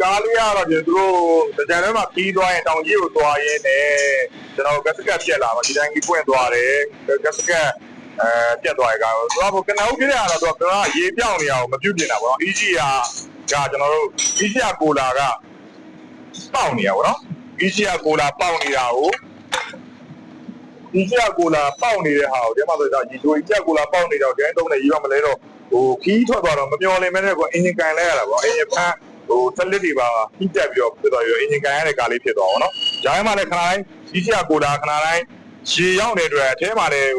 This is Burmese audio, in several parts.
ကားလေးကတော့သူတို့ကြံထဲမှာပြီးသွားရင်တောင်ကြီးကိုသွားရင်းနဲ့ကျွန်တော်ကစကတ်ပြက်လာပါဒီတိုင်းကြီးပွင့်သွားတယ်ကစကတ်ပြက်သွားရကောင်သူကကနဦးပြရတော့သူကရေပြောင်းနေအောင်မပြုတ်ပြင်တာပေါ့နော် ECR ကကျွန်တော်တို့ ECR ကိုလာကပေါက်နေရပါတော့ ECR ကိုလာပေါက်နေတာကိုECR ကိုလာပေါက်နေတဲ့ဟာကိုဒီမှာဆိုတော့ဒီECR ကိုလာပေါက်နေတော့ဒဲတုံးနဲ့ရေးပါမလဲတော့ခီးထွက်သွားတော့မပြောလင်မဲနဲ့ကအင်ဂျင်ကန်လဲရတာပေါ့အင်ဂျင်ဖန်းစလစ်တွေပါပြီးတက်ပြီးတော့ဖြစ်သွားပြီးတော့အင်ဂျင်ကန်ရတဲ့ကားလေးဖြစ်သွားပါတော့ဂျိုင်းမှာလည်းခဏတိုင်းECR ကိုလာခဏတိုင်းရေရောက်နေတဲ့အတွက်အထဲမှာလည်း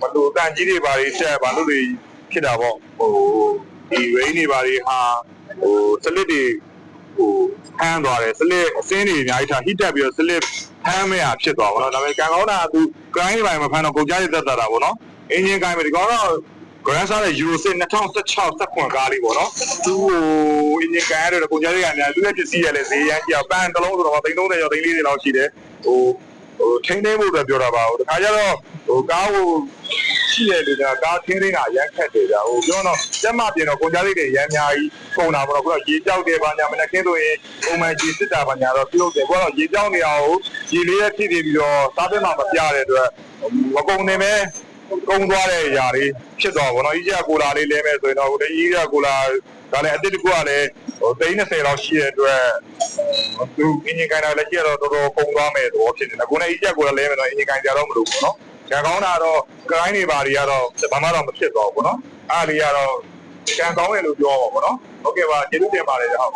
မလို့တန်ကြီးတွေပါတွေဆက်ပါလို့တွေဖြစ်တာပေါ့ဒီဝိန်းတွေပါတွေဟာစလစ်တွေဟမ်းသွားတယ်စလစ်အစင်းတွေအများကြီးထားဟစ်တက်ပြီးတော့စလစ်ဟမ်းမဲ့ဖြစ်သွားပါတော့ဒါပေမဲ့ကန်ကောင်းတာသူ grind ပိုင်းမှာဖမ်းတော့ကုန်ကြရသက်တာပေါ့နော်အင်ဂျင်ကိုင်းပဲဒီကောင်တော့ Grand စားတဲ့ Euro 6 2016 17ကားလေးပေါ့နော်သူအင်ဂျင်ကိုင်းရတဲ့ကုန်ကြရကအများသူရဲ့ပစ္စည်းရလဲဈေးရမ်းကြပန်းတစ်လုံးဆိုတော့330ကျော်340လောက်ရှိတယ်ထိန်းသိမ်းဖို့အတွက်ပြောတာပါတခါကျတော့ကားကိုရှိရတဲ့ကားထင်းနေတာရမ်းခက်တယ်ဗျပြောတော့စက်မပြင်တော့ကုန်ကြတွေရမ်းအများကြီးပုံတာပေါ့နော်ရေကြောက်တယ်ပါညာမနေ့ကင်းဆိုရင်ပုံမှန်ရေစစ်တာပါညာတော့ပြုတ်တယ်ကိုကတော့ရေကြောက်နေတာကိုရေလေးရထိပြီးတော့စားပြတ်မှမပြတဲ့အတွက်မကုန်နေမဲကုန်းသွားတဲ့ຢာလေးဖြစ်သွားပါတော့ECR ကိုလာလေးလဲမဲ့ဆိုရင်တော့ဒီECR ကိုလာဒါလည်းအတစ်တကူကလည်း30လောက်ရှိတဲ့အတွက်သူအင်ဂျင်ကိုင်းတာလည်းကြည့်တော့တော်တော်ကုန်းသွားမယ်သဘောဖြစ်နေတာကိုနဲ့ECR ကိုလာလဲမယ်တော့အင်ဂျင်ကိုင်းကြတော့မလို့ပေါ့နော်ကြံကောင်းတာတော့ grind တွေပါတွေကတော့ဘာမှတော့မဖြစ်သွားဘူးပေါ့နော်အားလေးကတော့ကြံကောင်းတယ်လို့ပြောပါပေါ့နော်ဟုတ်ကဲ့ပါကျေးဇူးတင်ပါတယ်ဟုတ်